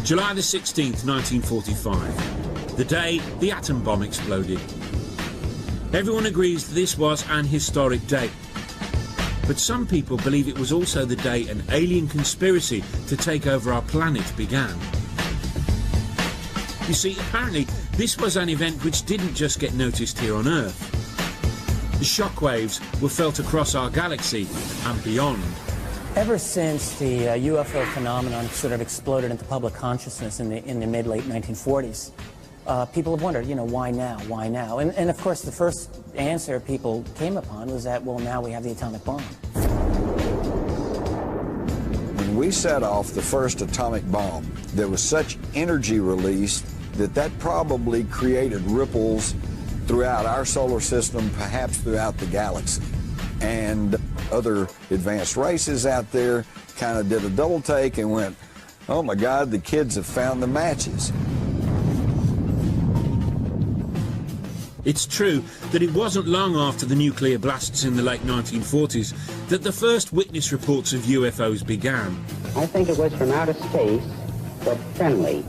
July the 16th, 1945, the day the atom bomb exploded. Everyone agrees that this was an historic day. But some people believe it was also the day an alien conspiracy to take over our planet began. You see, apparently, this was an event which didn't just get noticed here on Earth. The shockwaves were felt across our galaxy and beyond. Ever since the UFO phenomenon sort of exploded into public consciousness in the mid-late 1940s, people have wondered, you know, why now, why now? And of course, the first answer people came upon was that, well, now we have the atomic bomb. When we set off the first atomic bomb, there was such energy released that probably created ripples throughout our solar system, perhaps throughout the galaxy. And other advanced races out there kind of did a double take and went, oh my God, the kids have found the matches. It's true that it wasn't long after the nuclear blasts in the late 1940s that the first witness reports of UFOs began. I think it was from outer space, but friendly.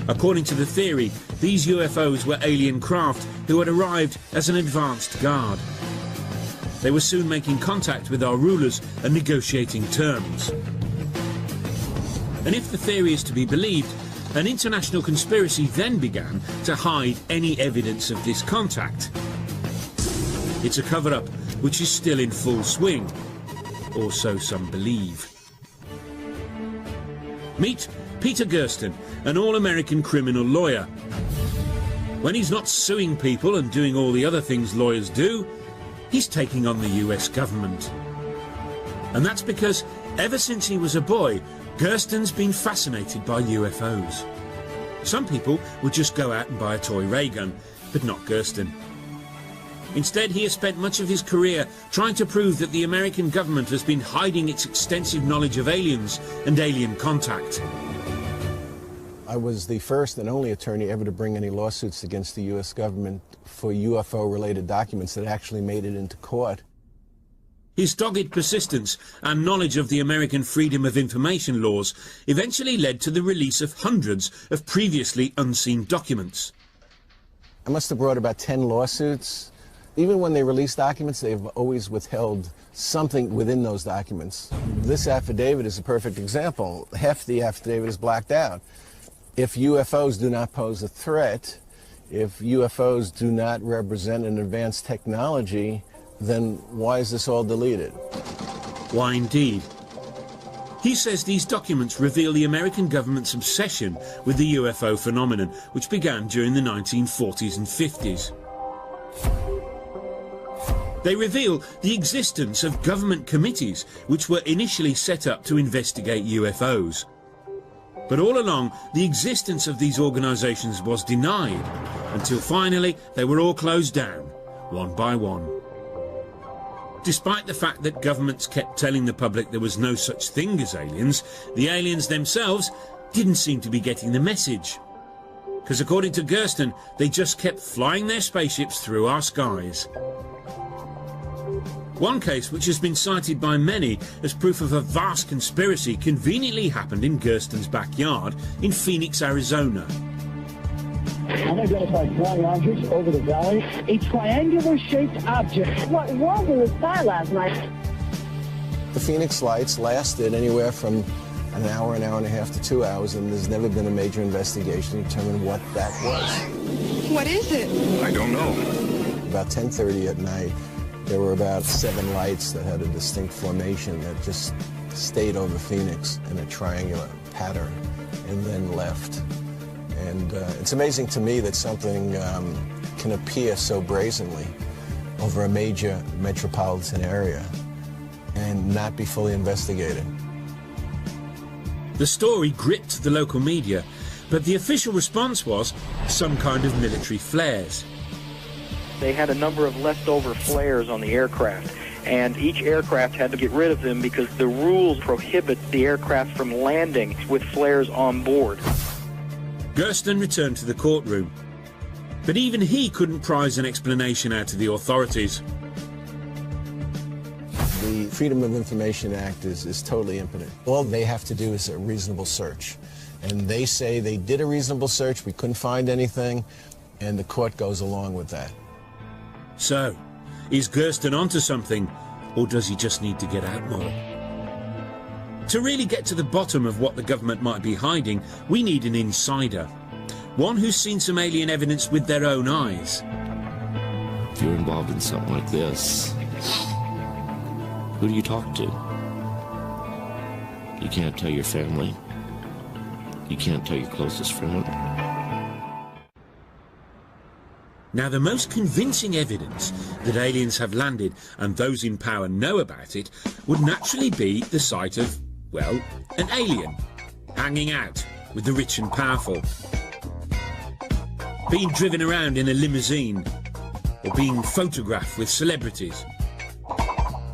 According to the theory, these UFOs were alien craft who had arrived as an advanced guard. They were soon making contact with our rulers and negotiating terms. And if the theory is to be believed, an international conspiracy then began to hide any evidence of this contact. It's a cover-up which is still in full swing, or so some believe. Meet Peter Gersten, an all-American criminal lawyer. When he's not suing people and doing all the other things lawyers do, he's taking on the US government. And that's because ever since he was a boy, Gersten's been fascinated by UFOs. Some people would just go out and buy a toy ray gun, but not Gersten. Instead, he has spent much of his career trying to prove that the American government has been hiding its extensive knowledge of aliens and alien contact. I was the first and only attorney ever to bring any lawsuits against the US government for UFO-related documents that actually made it into court. His dogged persistence and knowledge of the American Freedom of Information laws eventually led to the release of hundreds of previously unseen documents. I must have brought about 10 lawsuits. Even when they release documents, they've always withheld something within those documents. This affidavit is a perfect example. Half the affidavit is blacked out. If UFOs do not pose a threat, if UFOs do not represent an advanced technology, then why is this all deleted? Why indeed? He says these documents reveal the American government's obsession with the UFO phenomenon, which began during the 1940s and 50s. They reveal the existence of government committees which were initially set up to investigate UFOs. But all along, the existence of these organisations was denied, until finally they were all closed down, one by one. Despite the fact that governments kept telling the public there was no such thing as aliens, the aliens themselves didn't seem to be getting the message. Because according to Gersten, they just kept flying their spaceships through our skies. One case which has been cited by many as proof of a vast conspiracy conveniently happened in Gersten's backyard in Phoenix, Arizona. Unidentified flying objects over the valley. A triangular-shaped object. What was in the sky last night? The Phoenix lights lasted anywhere from an hour and a half to 2 hours, and there's never been a major investigation to determine what that was. What is it? I don't know. About 10:30 at night, there were about 7 lights that had a distinct formation that just stayed over Phoenix in a triangular pattern and then left. And it's amazing to me that something can appear so brazenly over a major metropolitan area and not be fully investigated. The story gripped the local media, but the official response was some kind of military flares. They had a number of leftover flares on the aircraft, and each aircraft had to get rid of them because the rules prohibit the aircraft from landing with flares on board. Gersten returned to the courtroom, but even he couldn't prize an explanation out of the authorities. The Freedom of Information Act is totally impotent. All they have to do is a reasonable search. And they say they did a reasonable search, we couldn't find anything, and the court goes along with that. So, is Gersten onto something, or does he just need to get out more? To really get to the bottom of what the government might be hiding, we need an insider. One who's seen some alien evidence with their own eyes. If you're involved in something like this, who do you talk to? You can't tell your family. You can't tell your closest friend. Now, the most convincing evidence that aliens have landed and those in power know about it would naturally be the sight of, well, an alien hanging out with the rich and powerful, being driven around in a limousine, or being photographed with celebrities.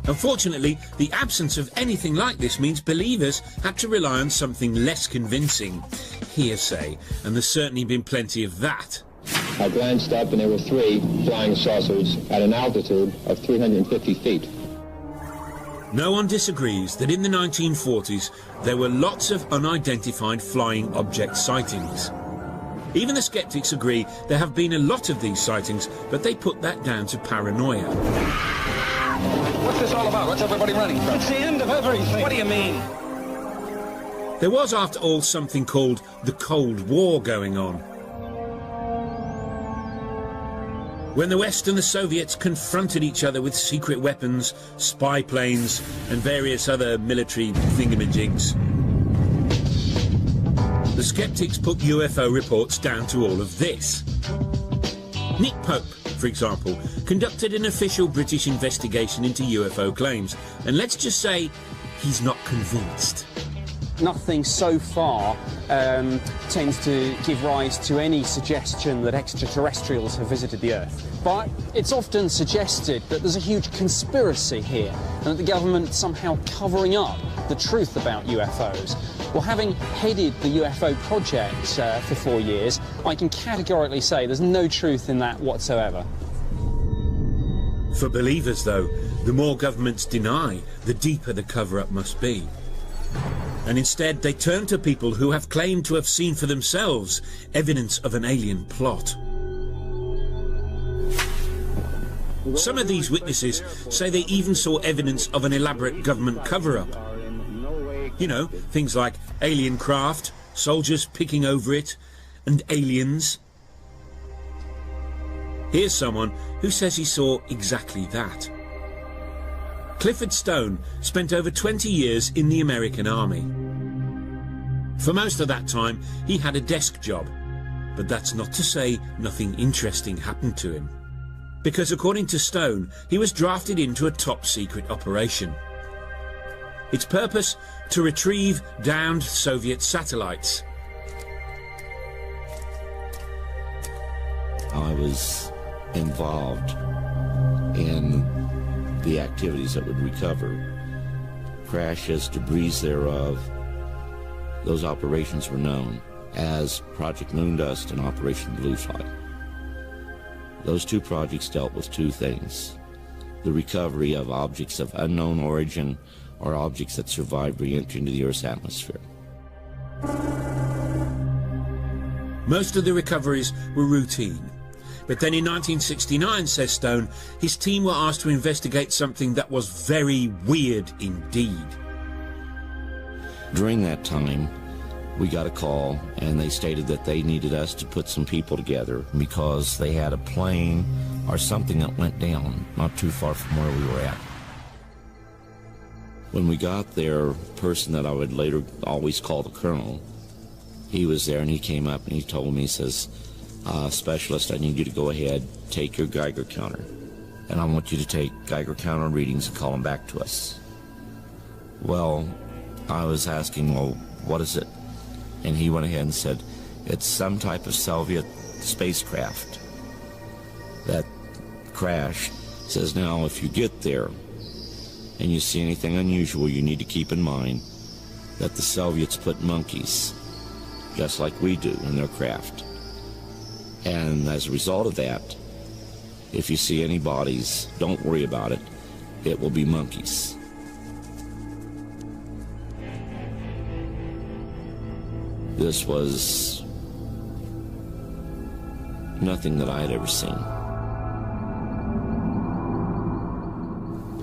Unfortunately, the absence of anything like this means believers had to rely on something less convincing, hearsay, and there's certainly been plenty of that. I glanced up and there were 3 flying saucers at an altitude of 350 feet. No one disagrees that in the 1940s there were lots of unidentified flying object sightings. Even the skeptics agree there have been a lot of these sightings, but they put that down to paranoia. What's this all about? What's everybody running from? It's the end of everything. What do you mean? There was, after all, something called the Cold War going on. When the West and the Soviets confronted each other with secret weapons, spy planes, and various other military thingamajigs. The skeptics put UFO reports down to all of this. Nick Pope, for example, conducted an official British investigation into UFO claims, and let's just say he's not convinced. Nothing so far tends to give rise to any suggestion that extraterrestrials have visited the Earth. But it's often suggested that there's a huge conspiracy here and that the government's somehow covering up the truth about UFOs. Well, having headed the UFO project for 4 years, I can categorically say there's no truth in that whatsoever. For believers, though, the more governments deny, the deeper the cover-up must be. And instead they turn to people who have claimed to have seen for themselves evidence of an alien plot. Some of these witnesses say they even saw evidence of an elaborate government cover-up. You know, things like alien craft, soldiers picking over it, and aliens. Here's someone who says he saw exactly that. Clifford Stone spent over 20 years in the American Army. For most of that time, he had a desk job, but that's not to say nothing interesting happened to him. Because according to Stone, he was drafted into a top-secret operation. Its purpose, to retrieve downed Soviet satellites. I was involved in the activities that would recover crashes, debris thereof. Those operations were known as Project Moondust and Operation Bluefly. Those 2 projects dealt with 2 things: the recovery of objects of unknown origin or objects that survived re-entry into the Earth's atmosphere. Most of the recoveries were routine. But then in 1969, says Stone, his team were asked to investigate something that was very weird indeed. During that time, we got a call, and they stated that they needed us to put some people together because they had a plane or something that went down not too far from where we were at. When we got there, a person that I would later always call the Colonel, he was there, and he came up and he told me, he says, "Specialist, I need you to go ahead, take your Geiger counter, and I want you to take Geiger counter readings and call them back to us." Well, I was asking, well, what is it? And he went ahead and said, it's some type of Soviet spacecraft that crashed. Says, now, if you get there and you see anything unusual, you need to keep in mind that the Soviets put monkeys, just like we do, in their craft. And as a result of that, if you see any bodies, don't worry about it. It will be monkeys. This was nothing that I had ever seen.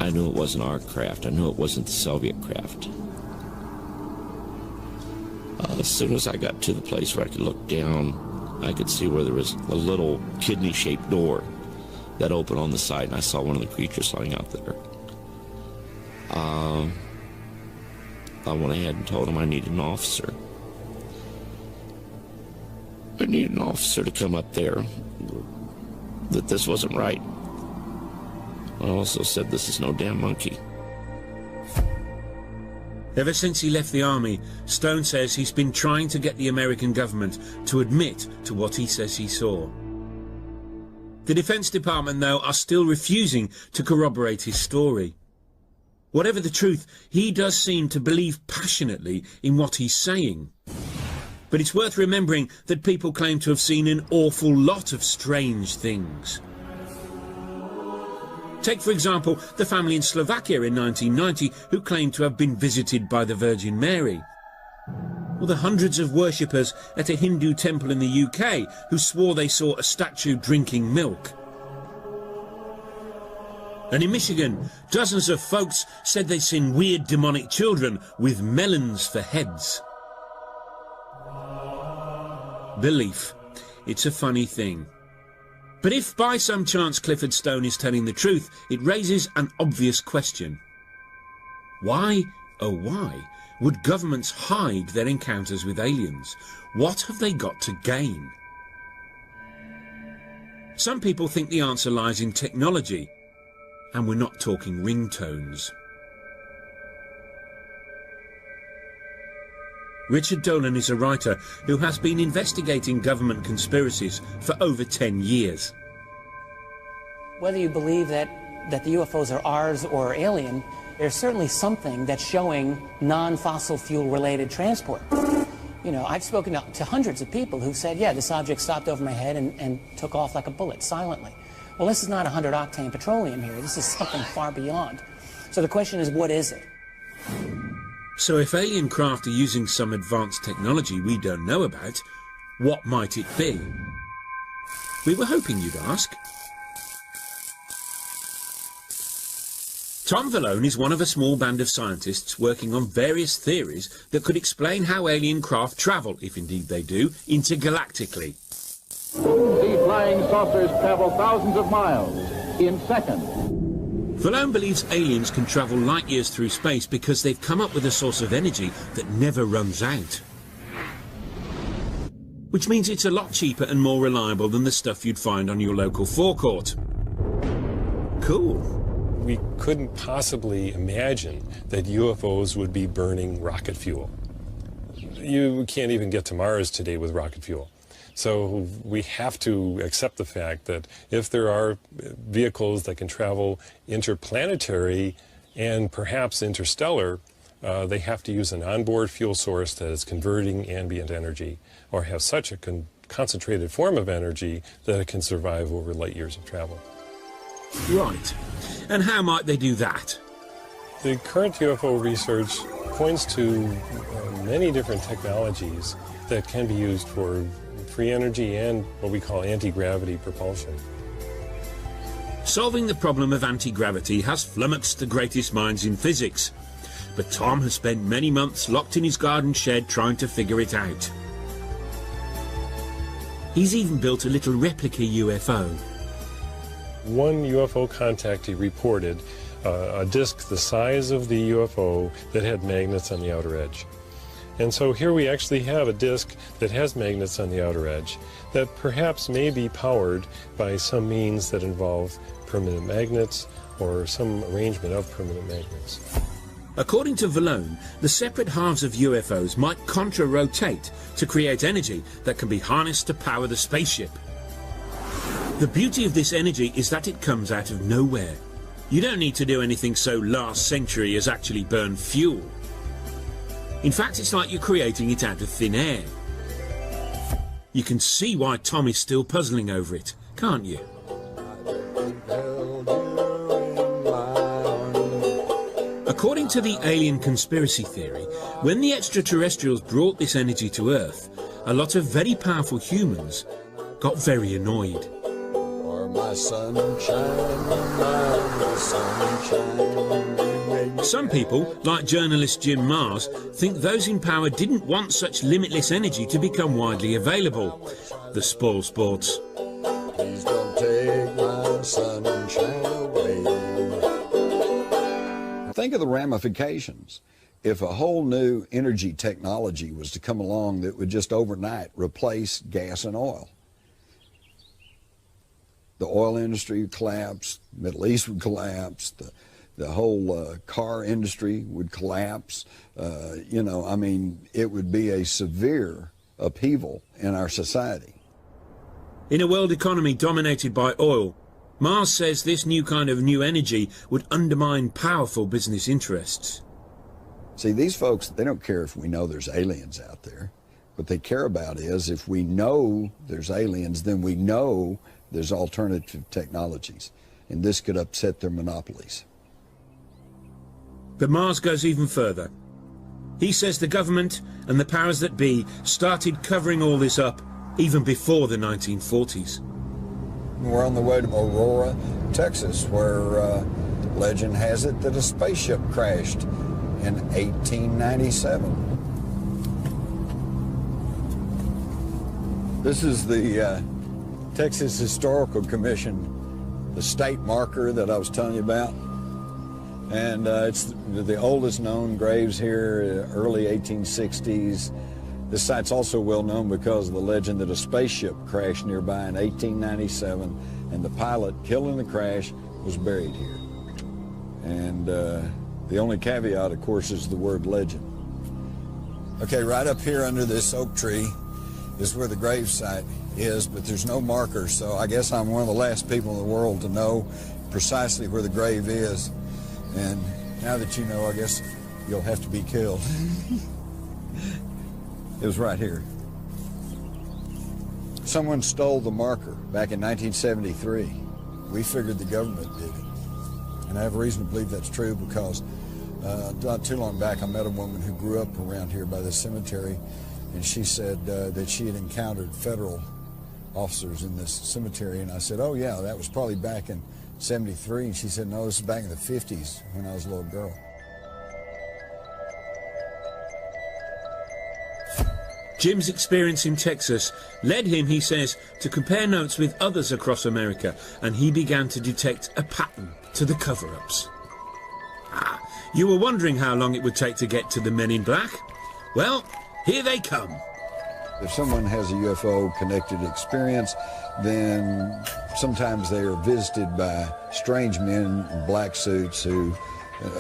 I knew it wasn't our craft. I knew it wasn't the Soviet craft. As soon as I got to the place where I could look down, I could see where there was a little kidney-shaped door that opened on the side, and I saw one of the creatures lying out there. I went ahead and told him I needed an officer. I needed an officer to come up there, that this wasn't right. I also said, this is no damn monkey. Ever since he left the army, Stone says he's been trying to get the American government to admit to what he says he saw. The Defense Department, though, are still refusing to corroborate his story. Whatever the truth, he does seem to believe passionately in what he's saying. But it's worth remembering that people claim to have seen an awful lot of strange things. Take, for example, the family in Slovakia in 1990 who claimed to have been visited by the Virgin Mary. Or the hundreds of worshippers at a Hindu temple in the UK who swore they saw a statue drinking milk. And in Michigan, dozens of folks said they'd seen weird demonic children with melons for heads. Belief. It's a funny thing. But if by some chance Clifford Stone is telling the truth, it raises an obvious question. Why, oh why, would governments hide their encounters with aliens? What have they got to gain? Some people think the answer lies in technology, and we're not talking ringtones. Richard Dolan is a writer who has been investigating government conspiracies for over 10 years. Whether you believe that the UFOs are ours or alien, there's certainly something that's showing non-fossil fuel related transport. You know, I've spoken to hundreds of people who said, yeah, this object stopped over my head and took off like a bullet, silently. Well, this is not 100-octane petroleum here. This is something far beyond. So the question is, what is it? So if alien craft are using some advanced technology we don't know about, what might it be? We were hoping you'd ask. Tom Vallone is one of a small band of scientists working on various theories that could explain how alien craft travel, if indeed they do, intergalactically. The flying saucers travel thousands of miles in seconds. Vallone believes aliens can travel light years through space because they've come up with a source of energy that never runs out. Which means it's a lot cheaper and more reliable than the stuff you'd find on your local forecourt. Cool. We couldn't possibly imagine that UFOs would be burning rocket fuel. You can't even get to Mars today with rocket fuel. So we have to accept the fact that if there are vehicles that can travel interplanetary and perhaps interstellar, they have to use an onboard fuel source that is converting ambient energy or have such a concentrated form of energy that it can survive over light years of travel. Right. And how might they do that? The current UFO research points to many different technologies that can be used for free energy and what we call anti-gravity propulsion. Solving the problem of anti-gravity has flummoxed the greatest minds in physics, but Tom has spent many months locked in his garden shed trying to figure it out. He's even built a little replica UFO. One UFO contactee reported a disc the size of the UFO that had magnets on the outer edge. And so here we actually have a disc that has magnets on the outer edge that perhaps may be powered by some means that involve permanent magnets or some arrangement of permanent magnets. According to Vallone, the separate halves of UFOs might contra-rotate to create energy that can be harnessed to power the spaceship. The beauty of this energy is that it comes out of nowhere. You don't need to do anything so last century as actually burn fuel. In fact, it's like you're creating it out of thin air. You can see why Tom is still puzzling over it, can't you? According to the alien conspiracy theory, when the extraterrestrials brought this energy to Earth, a lot of very powerful humans got very annoyed. My sunshine, my sunshine. Some people, like journalist Jim Mars, think those in power didn't want such limitless energy to become widely available. The spoil sports. Please don't take my sunshine away. Think of the ramifications. If a whole new energy technology was to come along that would just overnight replace gas and oil. The oil industry would collapse, the Middle East would collapse, the whole car industry would collapse. You know, I mean, it would be a severe upheaval in our society. In a world economy dominated by oil, Mars says this new kind of new energy would undermine powerful business interests. See, these folks, they don't care if we know there's aliens out there. What they care about is if we know there's aliens, then we know there's alternative technologies, and this could upset their monopolies. But Mars goes even further. He says the government and the powers that be started covering all this up even before the 1940s. We're on the way to Aurora, Texas, where legend has it that a spaceship crashed in 1897. This is the Texas Historical Commission, the state marker that I was telling you about. And it's the oldest known graves here, early 1860s. This site's also well known because of the legend that a spaceship crashed nearby in 1897, and the pilot killed in the crash was buried here. And the only caveat, of course, is the word legend. Okay, right up here under this oak tree is where the grave site is, but there's no marker, so I guess I'm one of the last people in the world to know precisely where the grave is. And now that you know, I guess you'll have to be killed. It was right here. Someone stole the marker back in 1973. We figured the government did it. And I have reason to believe that's true because not too long back I met a woman who grew up around here by the cemetery, and she said that she had encountered federal officers in this cemetery, and I said, oh yeah, that was probably back in 73, and she said, no, this is back in the 50s when I was a little girl. Jim's experience in Texas led him, he says, to compare notes with others across America, and he began to detect a pattern to the cover-ups. Ah, you were wondering how long it would take to get to the men in black? Well, here they come. If someone has a UFO-connected experience, then sometimes they are visited by strange men in black suits who,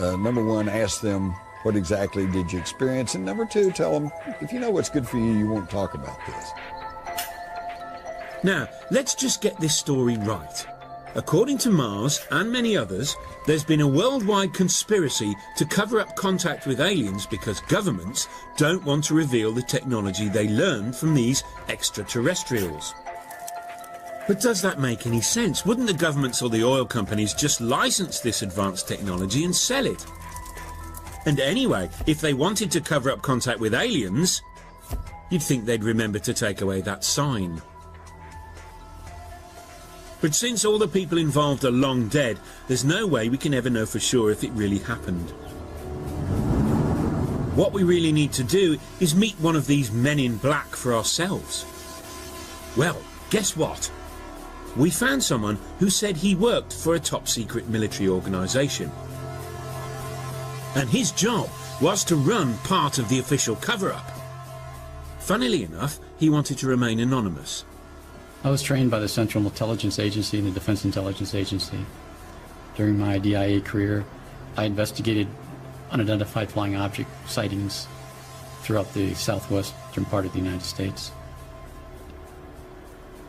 number one, ask them, what exactly did you experience? And number two, tell them, if you know what's good for you, you won't talk about this. Now, let's just get this story right. According to Mars and many others, there's been a worldwide conspiracy to cover up contact with aliens because governments don't want to reveal the technology they learned from these extraterrestrials. But does that make any sense? Wouldn't the governments or the oil companies just license this advanced technology and sell it? And anyway, if they wanted to cover up contact with aliens, you'd think they'd remember to take away that sign. But since all the people involved are long dead, there's no way we can ever know for sure if it really happened. What we really need to do is meet one of these men in black for ourselves. Well, guess what? We found someone who said he worked for a top-secret military organisation. And his job was to run part of the official cover-up. Funnily enough, he wanted to remain anonymous. I was trained by the Central Intelligence Agency and the Defense Intelligence Agency. During my DIA career, I investigated unidentified flying object sightings throughout the southwestern part of the United States.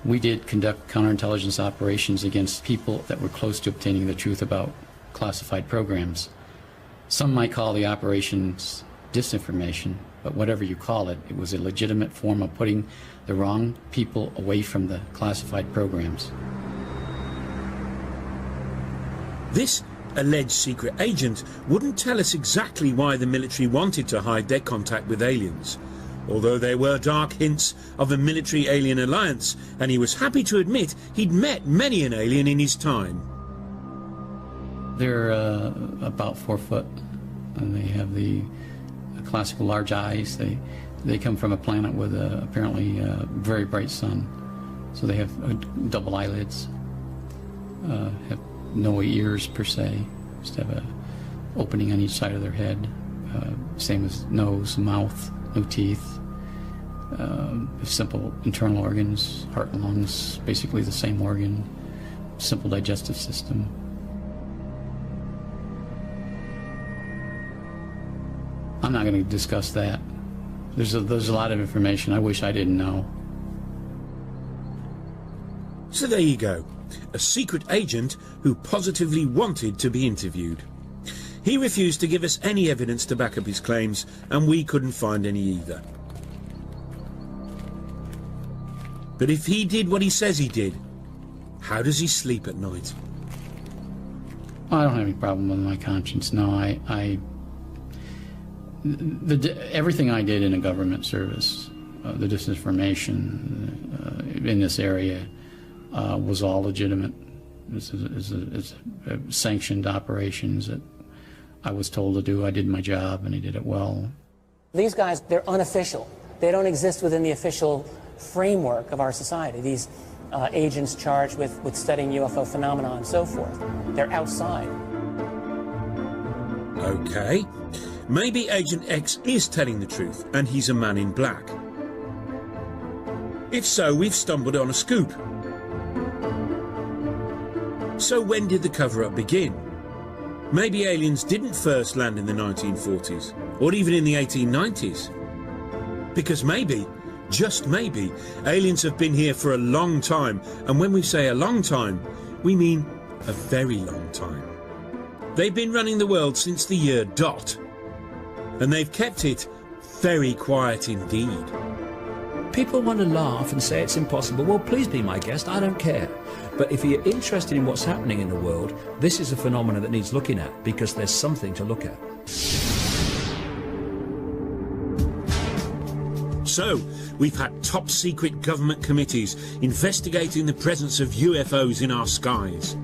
We did conduct counterintelligence operations against people that were close to obtaining the truth about classified programs. Some might call the operations disinformation, but whatever you call it, it was a legitimate form of putting the wrong people away from the classified programs. This alleged secret agent wouldn't tell us exactly why the military wanted to hide their contact with aliens, although there were dark hints of a military-alien alliance, and he was happy to admit he'd met many an alien in his time. They're about 4 foot, and they have the classical large eyes. They come from a planet with apparently a very bright sun, so they have double eyelids, have no ears per se, just have a opening on each side of their head, same as nose, mouth, no teeth, simple internal organs, heart and lungs, basically the same organ, simple digestive system. I'm not going to discuss that. There's a lot of information I wish I didn't know. So there you go, a secret agent who positively wanted to be interviewed. He refused to give us any evidence to back up his claims, and we couldn't find any either. But if he did what he says he did, how does he sleep at night? I don't have any problem with my conscience. No, everything I did in a government service, the disinformation in this area, was all legitimate. It's sanctioned operations that I was told to do. I did my job, and I did it well. These guys, they're unofficial. They don't exist within the official framework of our society. These agents charged with studying UFO phenomena and so forth. They're outside. Okay. Maybe Agent X is telling the truth, and he's a man in black. If so, we've stumbled on a scoop. So when did the cover-up begin? Maybe aliens didn't first land in the 1940s, or even in the 1890s. Because maybe, just maybe, aliens have been here for a long time, and when we say a long time, we mean a very long time. They've been running the world since the year dot, and they've kept it very quiet indeed. People want to laugh and say it's impossible. Well, please be my guest, I don't care. But if you're interested in what's happening in the world, this is a phenomenon that needs looking at, because there's something to look at. So, we've had top-secret government committees investigating the presence of UFOs in our skies.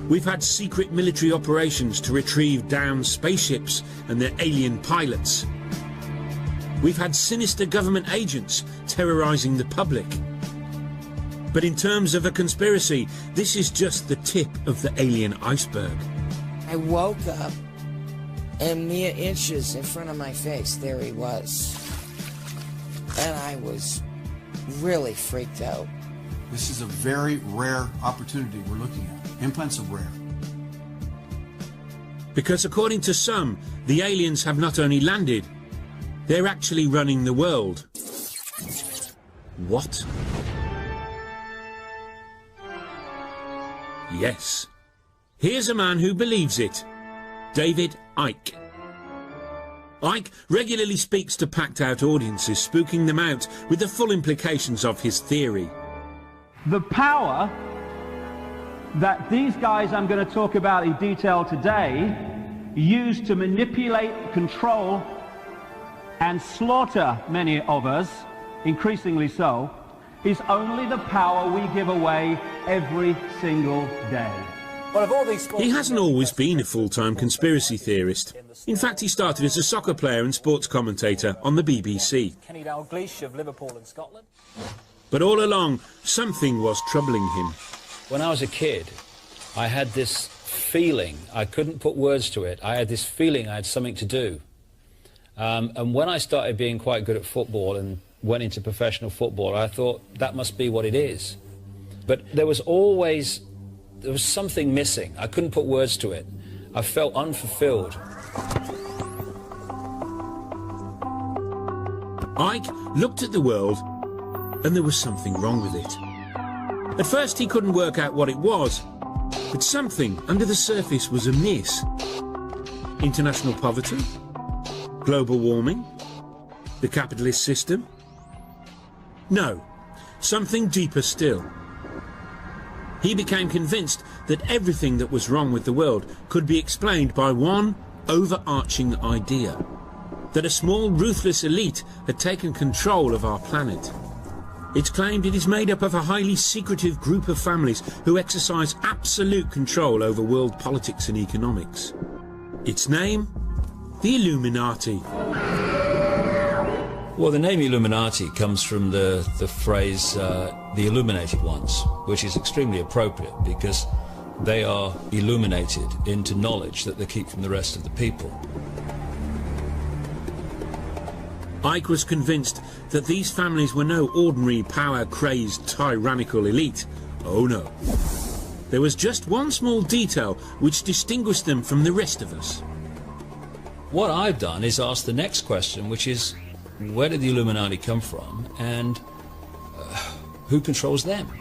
We've had secret military operations to retrieve downed spaceships and their alien pilots. We've had sinister government agents terrorizing the public. But in terms of a conspiracy, this is just the tip of the alien iceberg. I woke up, and mere inches in front of my face, there he was. And I was really freaked out. This is a very rare opportunity we're looking at. Implants are rare. Because according to some, the aliens have not only landed, they're actually running the world. What? Yes. Here's a man who believes it. David Icke. Icke regularly speaks to packed-out audiences, spooking them out with the full implications of his theory. The power that these guys I'm going to talk about in detail today use to manipulate, control, and slaughter many of us, increasingly so, is only the power we give away every single day. He hasn't always been a full-time conspiracy theorist. In fact, he started as a soccer player and sports commentator on the BBC. Kenny Dalglish of Liverpool and Scotland. But all along, something was troubling him. When I was a kid, I had this feeling, I couldn't put words to it, I had this feeling I had something to do. And when I started being quite good at football and went into professional football, I thought that must be what it is. But there was something missing. I couldn't put words to it. I felt unfulfilled. Icke looked at the world, and there was something wrong with it. At first he couldn't work out what it was, but something under the surface was amiss. International poverty? Global warming? The capitalist system? No, something deeper still. He became convinced that everything that was wrong with the world could be explained by one overarching idea: that a small, ruthless elite had taken control of our planet. It's claimed it is made up of a highly secretive group of families who exercise absolute control over world politics and economics. Its name? The Illuminati. Well, the name Illuminati comes from the phrase the illuminated ones, which is extremely appropriate because they are illuminated into knowledge that they keep from the rest of the people. Ike was convinced that these families were no ordinary power-crazed tyrannical elite. Oh no. There was just one small detail which distinguished them from the rest of us. What I've done is ask the next question, which is, where did the Illuminati come from, and who controls them?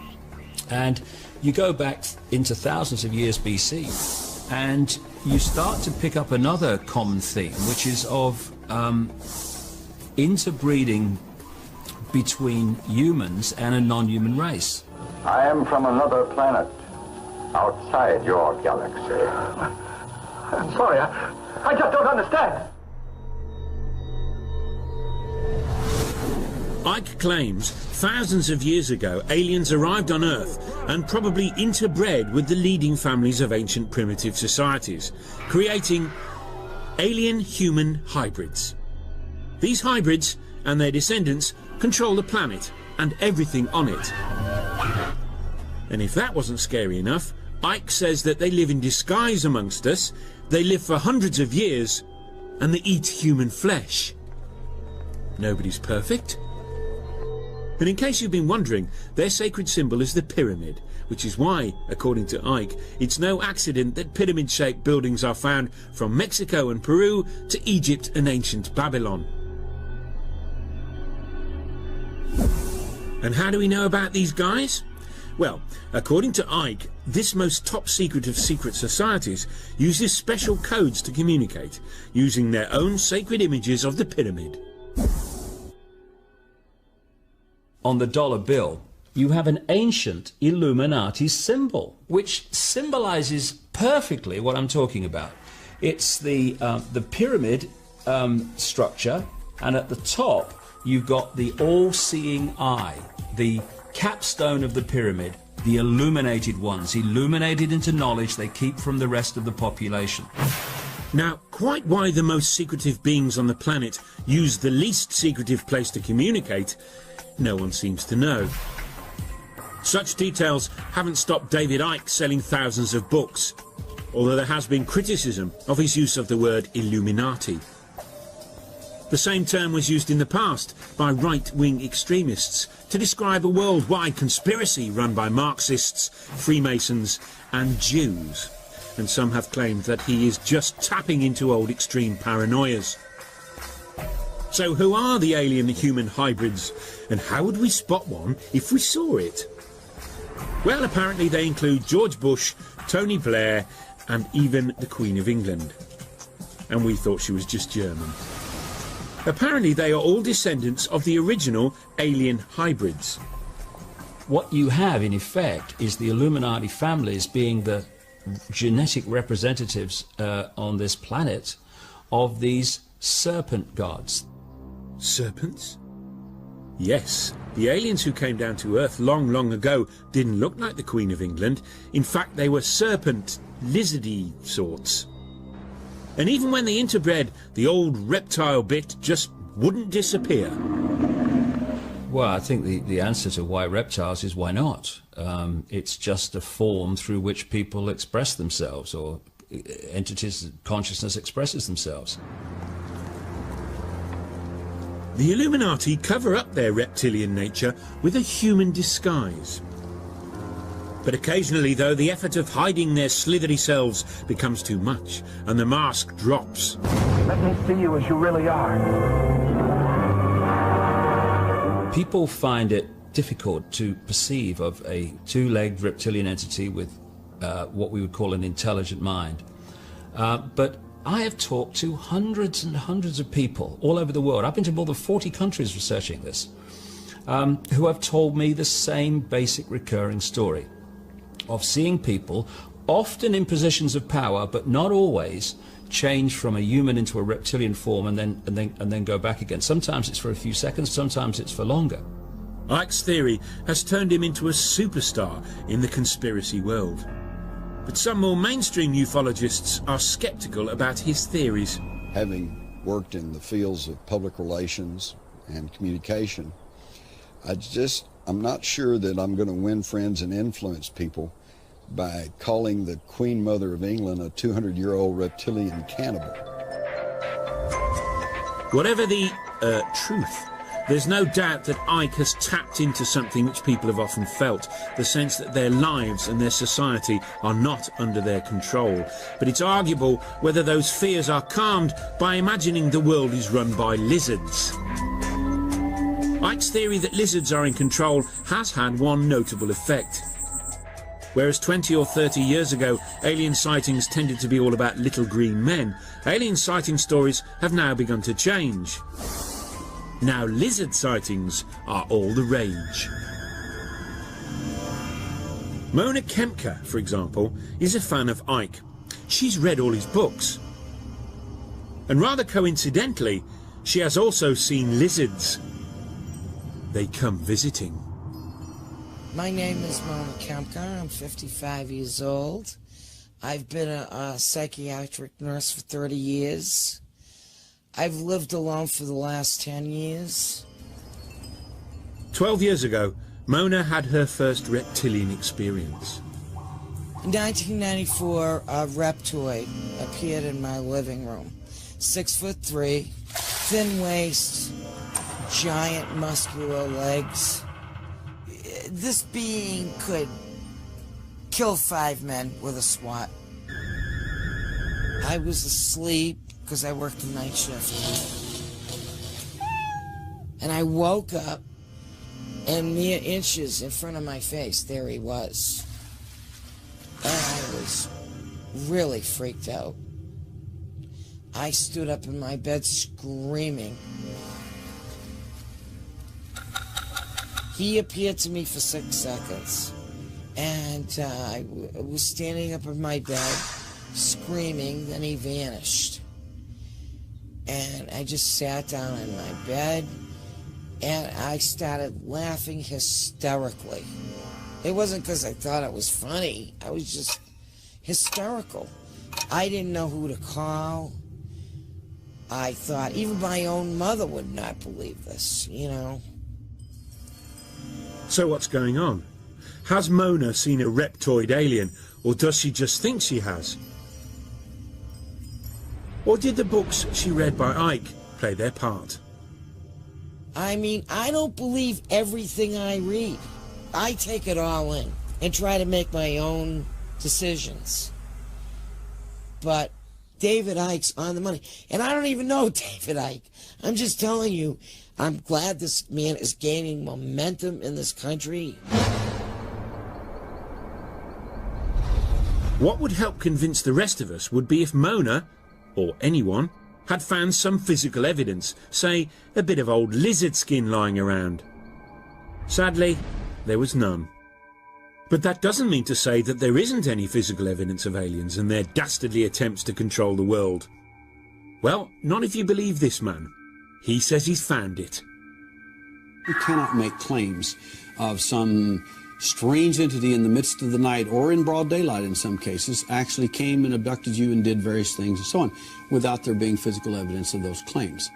And you go back into thousands of years BC, and you start to pick up another common theme, which is of interbreeding between humans and a non-human race. I am from another planet, outside your galaxy. I'm sorry, I just don't understand. Ike claims thousands of years ago aliens arrived on Earth and probably interbred with the leading families of ancient primitive societies, creating alien-human hybrids. These hybrids and their descendants control the planet and everything on it. And if that wasn't scary enough, Ike says that they live in disguise amongst us, they live for hundreds of years, and they eat human flesh. Nobody's perfect. And in case you've been wondering, their sacred symbol is the pyramid, which is why, according to Ike, it's no accident that pyramid-shaped buildings are found from Mexico and Peru to Egypt and ancient Babylon. And how do we know about these guys? Well, according to Ike, this most top secret of secret societies uses special codes to communicate, using their own sacred images of the pyramid. On the dollar bill, you have an ancient Illuminati symbol, which symbolizes perfectly what I'm talking about. It's the pyramid structure, and at the top you've got the all-seeing eye, the capstone of the pyramid, the illuminated ones, illuminated into knowledge they keep from the rest of the population. Now, quite why the most secretive beings on the planet use the least secretive place to communicate, no one seems to know. Such details haven't stopped David Icke selling thousands of books, although there has been criticism of his use of the word Illuminati. The same term was used in the past by right-wing extremists to describe a worldwide conspiracy run by Marxists, Freemasons and Jews. And some have claimed that he is just tapping into old extreme paranoias. So who are the alien-human hybrids, and how would we spot one if we saw it? Well, apparently they include George Bush, Tony Blair and even the Queen of England. And we thought she was just German. Apparently they are all descendants of the original alien hybrids. What you have, in effect, is the Illuminati families being the genetic representatives on this planet of these serpent gods. Serpents? Yes, the aliens who came down to Earth long, long ago didn't look like the Queen of England. In fact, they were serpent, lizardy sorts. And even when they interbred, the old reptile bit just wouldn't disappear. Well, I think the answer to why reptiles is why not. It's just a form through which people express themselves, or entities, consciousness expresses themselves. The Illuminati cover up their reptilian nature with a human disguise. But occasionally, though, the effort of hiding their slithery selves becomes too much, and the mask drops. Let me see you as you really are. People find it difficult to perceive of a two-legged reptilian entity with what we would call an intelligent mind. But I have talked to hundreds and hundreds of people all over the world. I've been to more than 40 countries researching this, who have told me the same basic recurring story. of seeing people, often in positions of power, but not always, change from a human into a reptilian form and then go back again. Sometimes it's for a few seconds, sometimes it's for longer. Icke's theory has turned him into a superstar in the conspiracy world. But some more mainstream ufologists are skeptical about his theories. Having worked in the fields of public relations and communication, I'm not sure that I'm going to win friends and influence people by calling the Queen Mother of England a 200-year-old reptilian cannibal. Whatever the truth, there's no doubt that Icke has tapped into something which people have often felt, the sense that their lives and their society are not under their control. But it's arguable whether those fears are calmed by imagining the world is run by lizards. Icke's theory that lizards are in control has had one notable effect. Whereas 20 or 30 years ago, alien sightings tended to be all about little green men, alien sighting stories have now begun to change. Now lizard sightings are all the rage. Mona Kempka, for example, is a fan of Icke. She's read all his books. And rather coincidentally, she has also seen lizards. They come visiting. My name is Mona Kempka. I'm 55 years old. I've been a psychiatric nurse for 30 years. I've lived alone for the last 10 years. 12 years ago, Mona had her first reptilian experience. In 1994, a reptoid appeared in my living room. 6'3", thin waist, giant muscular legs. This being could kill 5 men with a swat. I was asleep because I worked the night shift. And I woke up, and mere inches in front of my face, there he was. And I was really freaked out. I stood up in my bed screaming. He appeared to me for 6 seconds, and I was standing up in my bed, screaming, then he vanished. And I just sat down in my bed, and I started laughing hysterically. It wasn't because I thought it was funny, I was just hysterical. I didn't know who to call. I thought even my own mother would not believe this, you know. So what's going on? Has Mona seen a reptoid alien, or does she just think she has? Or did the books she read by Icke play their part? I mean, I don't believe everything I read. I take it all in and try to make my own decisions. But David Icke's on the money. And I don't even know David Icke. I'm just telling you, I'm glad this man is gaining momentum in this country. What would help convince the rest of us would be if Mona, or anyone, had found some physical evidence, say a bit of old lizard skin lying around. Sadly, there was none. But that doesn't mean to say that there isn't any physical evidence of aliens and their dastardly attempts to control the world. Well, not if you believe this man. He says he's found it. You cannot make claims of some strange entity in the midst of the night, or in broad daylight in some cases, actually came and abducted you and did various things and so on, without there being physical evidence of those claims.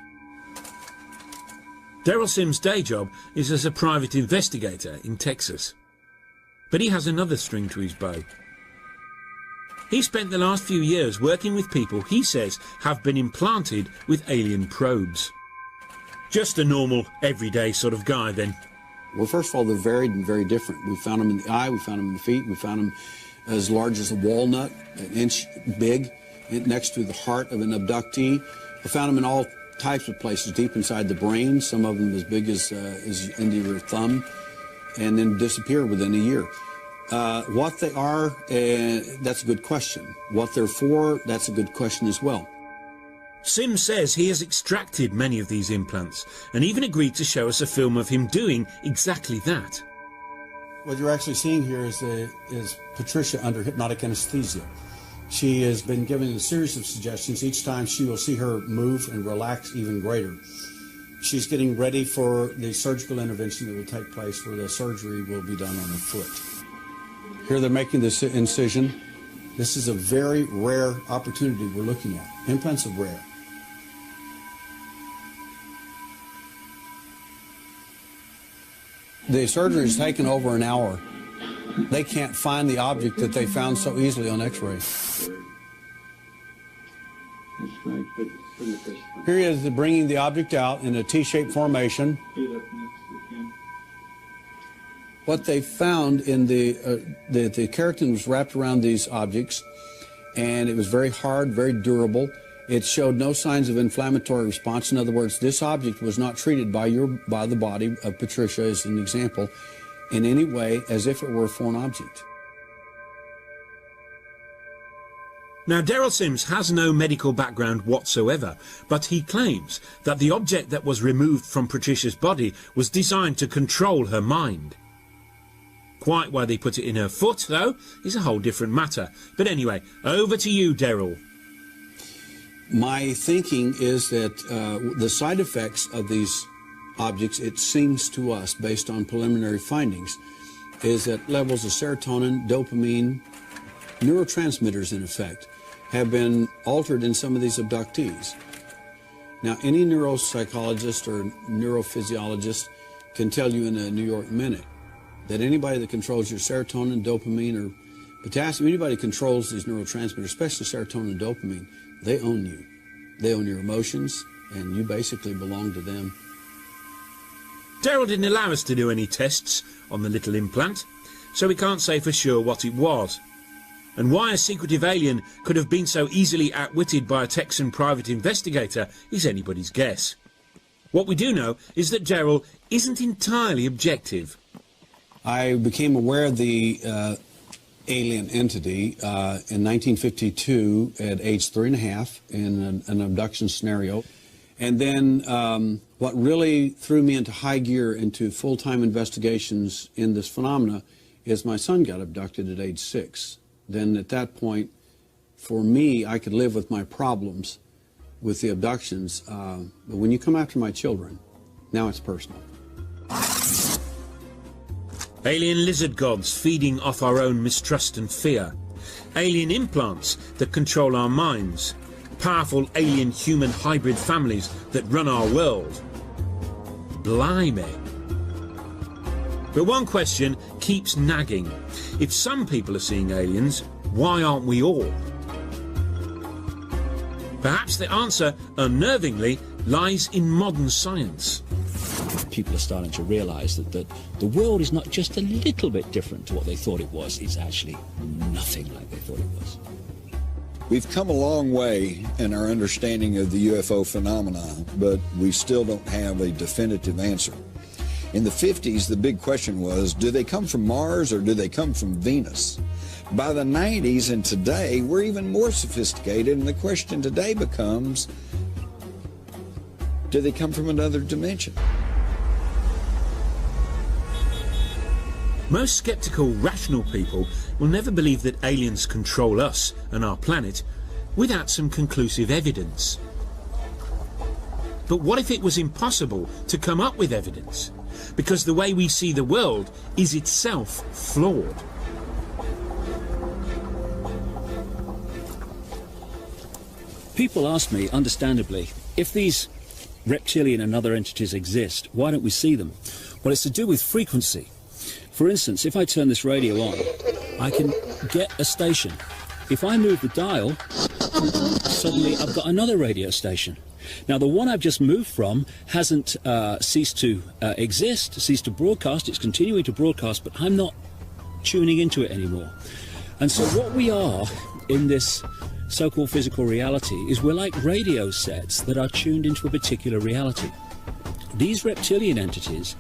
Daryl Sims' day job is as a private investigator in Texas. But he has another string to his bow. He spent the last few years working with people he says have been implanted with alien probes. Just a normal, everyday sort of guy, then. Well, first of all, they're varied and very different. We found them in the eye, we found them in the feet, we found them as large as a walnut, an inch big, next to the heart of an abductee. We found them in all types of places, deep inside the brain, some of them as big as into your thumb, and then disappear within a year. What they are, that's a good question. What they're for, that's a good question as well. Sims says he has extracted many of these implants and even agreed to show us a film of him doing exactly that. What you're actually seeing here is Patricia under hypnotic anesthesia. She has been given a series of suggestions. Each time she will see her move and relax even greater. She's getting ready for the surgical intervention that will take place, where the surgery will be done on the foot. Here they're making this incision. This is a very rare opportunity we're looking at. Implants are rare. The surgery has taken over an hour. They can't find the object that they found so easily on X-ray. Here he is bringing the object out in a T-shaped formation. What they found in the keratin was wrapped around these objects, and it was very hard, very durable. It showed no signs of inflammatory response. In other words, this object was not treated by the body of Patricia, as an example, in any way as if it were a foreign object. Now, Daryl Sims has no medical background whatsoever, but he claims that the object that was removed from Patricia's body was designed to control her mind. Quite why they put it in her foot, though, is a whole different matter. But anyway, over to you, Daryl. My thinking is that the side effects of these objects, it seems to us, based on preliminary findings, is that levels of serotonin, dopamine, neurotransmitters, in effect, have been altered in some of these abductees. Now, any neuropsychologist or neurophysiologist can tell you in a New York minute that anybody that controls your serotonin, dopamine, or potassium, anybody controls these neurotransmitters, especially serotonin and dopamine, they own you. They own your emotions, and you basically belong to them. Daryl didn't allow us to do any tests on the little implant, so we can't say for sure what it was. And why a secretive alien could have been so easily outwitted by a Texan private investigator is anybody's guess. What we do know is that Daryl isn't entirely objective. I became aware of the alien entity in 1952 at age 3.5 in an abduction scenario. And then what really threw me into high gear into full-time investigations in this phenomena is my son got abducted at age 6. Then at that point, for me, I could live with my problems with the abductions. But when you come after my children, now it's personal. Alien lizard gods feeding off our own mistrust and fear. Alien implants that control our minds. Powerful alien-human hybrid families that run our world. Blimey. But one question keeps nagging. If some people are seeing aliens, why aren't we all? Perhaps the answer, unnervingly, lies in modern science. People are starting to realise that the world is not just a little bit different to what they thought it was. It's actually nothing like they thought it was. We've come a long way in our understanding of the UFO phenomena, but we still don't have a definitive answer. In the 50s, the big question was, do they come from Mars or do they come from Venus? By the 90s and today, we're even more sophisticated, and the question today becomes, do they come from another dimension? Most skeptical, rational people will never believe that aliens control us and our planet without some conclusive evidence. But what if it was impossible to come up with evidence? Because the way we see the world is itself flawed. People ask me, understandably, if these reptilian and other entities exist, why don't we see them? Well, it's to do with frequency. For instance, if I turn this radio on, I can get a station. If I move the dial, suddenly I've got another radio station. Now, the one I've just moved from hasn't ceased to exist, ceased to broadcast. It's continuing to broadcast, but I'm not tuning into it anymore. And so what we are in this so-called physical reality is we're like radio sets that are tuned into a particular reality. These reptilian entities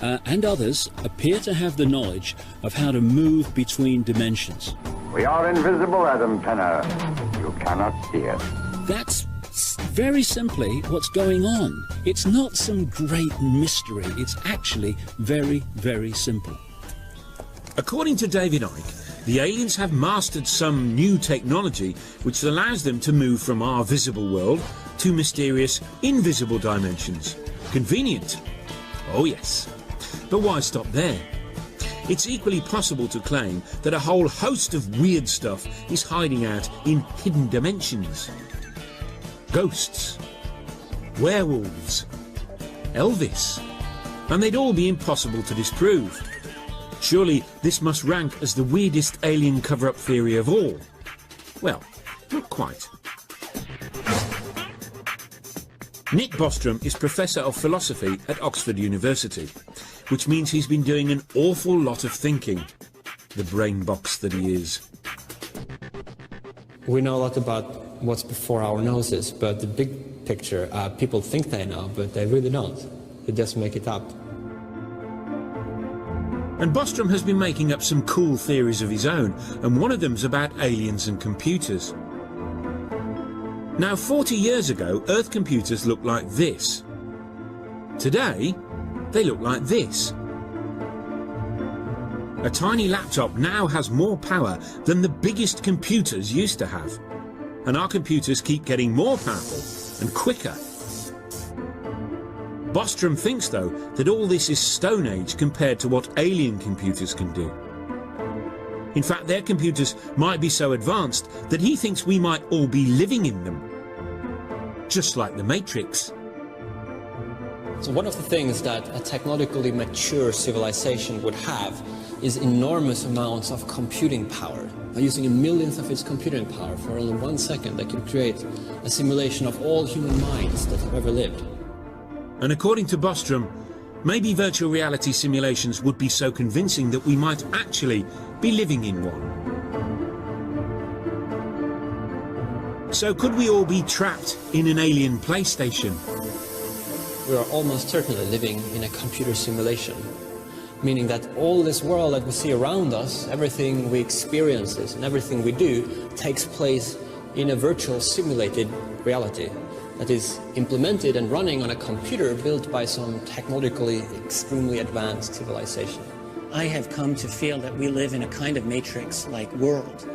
and others appear to have the knowledge of how to move between dimensions. We are invisible, Adam Penner. You cannot see us. That's very simply what's going on. It's not some great mystery. It's actually very, very simple. According to David Icke, the aliens have mastered some new technology which allows them to move from our visible world to mysterious, invisible dimensions. Convenient. Oh yes. But why stop there? It's equally possible to claim that a whole host of weird stuff is hiding out in hidden dimensions. Ghosts, werewolves, Elvis, and they'd all be impossible to disprove. Surely this must rank as the weirdest alien cover-up theory of all. Well, not quite. Nick Bostrom is Professor of Philosophy at Oxford University, which means he's been doing an awful lot of thinking, the brain box that he is. We know a lot about what's before our noses, but the big picture, people think they know, but they really don't. They just make it up. And Bostrom has been making up some cool theories of his own, and one of them's about aliens and computers. Now, 40 years ago, Earth computers looked like this. Today, they look like this. A tiny laptop now has more power than the biggest computers used to have. And our computers keep getting more powerful and quicker. Bostrom thinks, though, that all this is Stone Age compared to what alien computers can do. In fact, their computers might be so advanced that he thinks we might all be living in them. Just like the Matrix. So one of the things that a technologically mature civilization would have is enormous amounts of computing power. By using a millionth of its computing power for only 1 second, they can create a simulation of all human minds that have ever lived. And according to Bostrom, maybe virtual reality simulations would be so convincing that we might actually be living in one. So could we all be trapped in an alien PlayStation? We are almost certainly living in a computer simulation, meaning that all this world that we see around us, everything we experience and everything we do takes place in a virtual simulated reality that is implemented and running on a computer built by some technologically extremely advanced civilization. I have come to feel that we live in a kind of matrix-like world.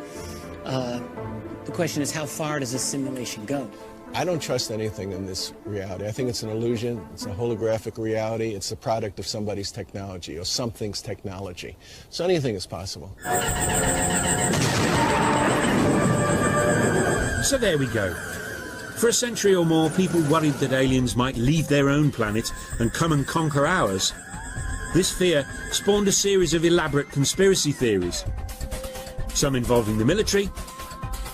The question is, how far does this simulation go? I don't trust anything in this reality. I think it's an illusion. It's a holographic reality. It's the product of somebody's technology or something's technology. So anything is possible. So there we go. For a century or more, people worried that aliens might leave their own planet and come and conquer ours. This fear spawned a series of elaborate conspiracy theories, some involving the military,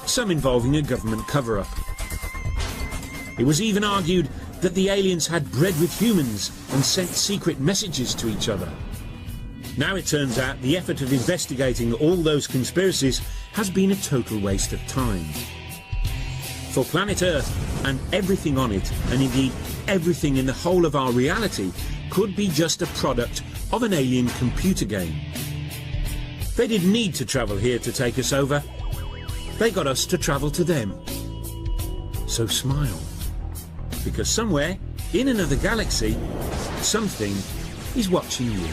some involving a government cover-up. It was even argued that the aliens had bred with humans and sent secret messages to each other. Now it turns out the effort of investigating all those conspiracies has been a total waste of time. For planet Earth and everything on it, and indeed everything in the whole of our reality, could be just a product of an alien computer game. They didn't need to travel here to take us over. They got us to travel to them. So smile. Because somewhere, in another galaxy, something is watching you.